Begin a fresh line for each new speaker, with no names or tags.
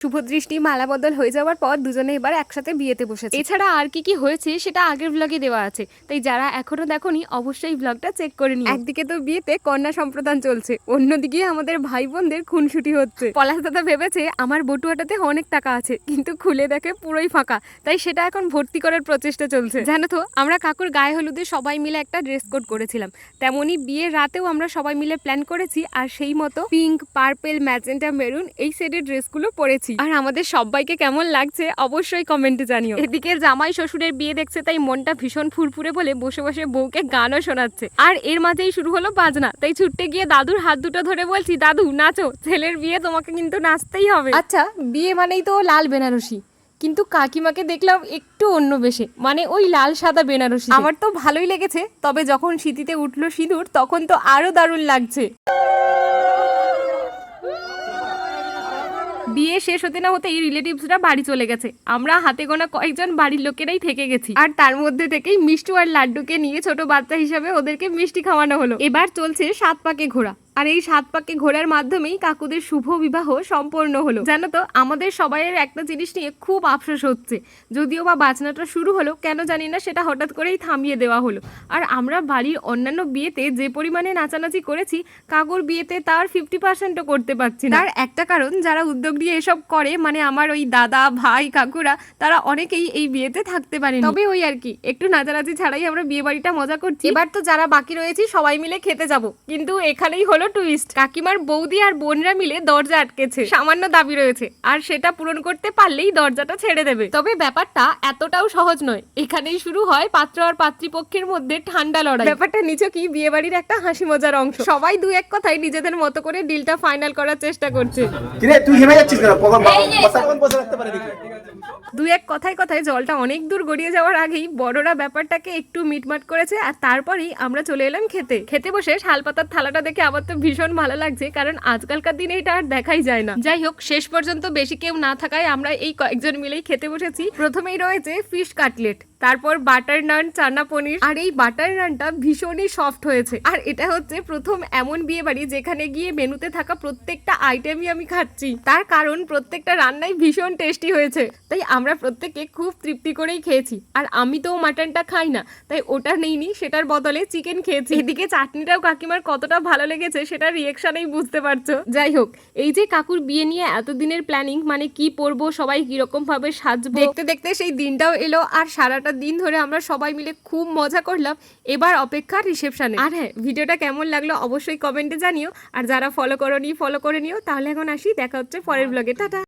শুভদৃষ্টি মালা বদল হয়ে যাওয়ার পর দুজনে এবার একসাথে বিয়েতে বসেছে। এছাড়া আর কি কি হয়েছে সেটা আগের ব্লগে দেওয়া আছে, তাই যারা এখনো দেখোনি অবশ্যই ব্লগটা চেক করে নিও। একদিকে তো বিয়েতে কন্যা সম্প্রদান চলছে, অন্যদিকে আমাদের ভাই বোনদের খুনসুটি হচ্ছে। পলাশ দাদা ভেবেছে আমার বটুয়াটাতে অনেক টাকা আছে, কিন্তু খুলে দেখে পুরোই ফাঁকা, তাই সেটা এখন ভর্তি করার প্রচেষ্টা চলছে। জানো তো, আমরা কাকুর গায়ে হলুদে সবাই মিলে একটা ড্রেস কোড করেছিলাম, তেমনি বিয়ের রাতেও আমরা সবাই মিলে প্ল্যান করেছি, আর সেই মতো পিঙ্ক, পার্পেল, ম্যাজেন্টা, মেরুন এই সেটের ড্রেসগুলো পরেছি। আর আমাদের সবাইকে কেমন লাগছে অবশ্যই কমেন্টে জানিও। এদিকে জামাই শ্বশুরের বিয়ে দেখছে, তাই মনটা ভীষণ ফুরফুরে বলে বসে বসে বউকে গানও শোনাচ্ছে। আর এর মাঝেই শুরু হলো বাজনা, তাই ছুটতে গিয়ে দাদুর হাত দুটো ধরে বলছি, দাদু নাচো, ছেলের বিয়ে, তোমাকে কিন্তু নাচতেই হবে। আচ্ছা, বিয়ে মানেই তো লাল বেনারসি, কিন্তু কাকিমাকে দেখলাম একটু অন্য বেশে, মানে ওই লাল সাদা বেনারসি। আমার তো ভালোই লেগেছে, তবে যখন সিঁথিতে উঠলো সিঁদুর তখন তো আরো দারুণ লাগছে। বিয়ে শেষ হতে না হতেই রিলেটিভসরা বাড়ি চলে গেছে, আমরা হাতে গোনা কয়েকজন বাড়ির লোকেরাই থেকে গেছি। আর তার মধ্যে থেকেই মিষ্টু আর লাড্ডুকে নিয়ে ছোট বাচ্চা হিসাবে ওদেরকে মিষ্টি খাওয়ানো হলো। এবার চলছে 7 পাকে ঘোরা, আর এই 7 পাকে ঘোরার মাধ্যমেই কাকুদের শুভ বিবাহ সম্পন্ন হলো। জানো তো, আমাদের সবাইয়ের একটা জিনিস নিয়ে খুব আফসোস হচ্ছে, যদিও বা বাজনাটা শুরু হলো, কেন জানি না সেটা হঠাৎ করেই থামিয়ে দেওয়া হলো। আর আমরা বাড়ির অন্যান্য বিয়েতে যে পরিমাণে নাচানাচি করেছি, কাকুর বিয়েতে তার 50%ও করতে পারছি না। তার একটা কারণ, যারা উদ্যোগ নিয়ে এসব করে, মানে আমার ওই দাদা, ভাই, কাকুরা, তারা অনেকেই এই বিয়েতে থাকতে পারেনি। তবে ওই আর কি, একটু নাচানাচি ছাড়াই আমরা বিয়ে বাড়িটা মজা করছি। এবার তো যারা বাকি রয়েছি সবাই মিলে খেতে যাব, কিন্তু এখানেই হলো টুইস্ট। কাকিমার বৌদি আর বোনরা মিলে দরজা আটকেছে, সামান্য দাবি রয়েছে, আর সেটা পূরণ করতে পারলেই দরজাটা ছেড়ে দেবে। তবে ব্যাপারটা এতটাও সহজ নয়, এখানেই শুরু হয় পাত্র আর পাত্রীপক্ষের মধ্যে ঠান্ডা লড়াই। ব্যাপারটা নিছকই বিয়ে বাড়ির একটা হাসি মজার অংশ। সবাই দু এক কথায় নিজেদের মতো করে ডিলটা ফাইনাল করার চেষ্টা করছে। দু এক কথায় কথায় জলটা অনেক দূর গড়িয়ে যাওয়ার আগেই বড়রা ব্যাপারটাকে একটু মিটমাট করেছে, আর তারপরেই আমরা চলে এলাম খেতে বসে শালপাতার থালাটা দেখে আমার তো ভীষণ ভালো লাগছে, কারণ আজকালকার দিনে এটা আর দেখাই যায় না। যাই হোক, শেষ পর্যন্ত বেশি কেউ না থাকায় আমরা এই কয়েকজন মিলেই খেতে বসেছি। প্রথমেই রয়েছে ফিশ কাটলেট, তারপর বাটার নান, চানা পনির, আর এই বাটার নানটা ভীষণই সফট হয়েছে। আর এটা হচ্ছে প্রথম এমন বিয়ে বাড়ি যেখানে গিয়ে মেনুতে থাকা প্রত্যেকটা আইটেমই আমি খাচ্ছি, তার কারণ প্রত্যেকটা রান্নাই ভীষণ টেস্টি হয়েছে, তাই আমরা প্রত্যেকে খুব তৃপ্তি করেই খেয়েছি। আর আমি তো মাটনটা খাই না, তাই ওটা নেইনি, সেটার বদলে চিকেন খেয়েছি। এদিকে চাটনিটাও কাকিমার কতটা ভালো লেগেছে সেটা রিয়েকশনেই বুঝতে পারছো। যাই হোক, এই যে কাকুর বিয়ে নিয়ে এতদিনের প্ল্যানিং, মানে কি পরবো, সবাই কিরকম ভাবে সাজবো, দেখতে দেখতে সেই দিনটাও এলো। আর সারাটা দিন ধরে আমরা সবাই মিলে খুব মজা করলাম। এবার অপেক্ষা রিসেপশনে। আর হ্যাঁ, ভিডিওটা কেমন লাগলো অবশ্যই কমেন্টে জানিও, আর যারা ফলো করোনি ফলো করে নিও। তাহলে এখন আসি, দেখা হচ্ছে পরের ব্লগে, টাটা।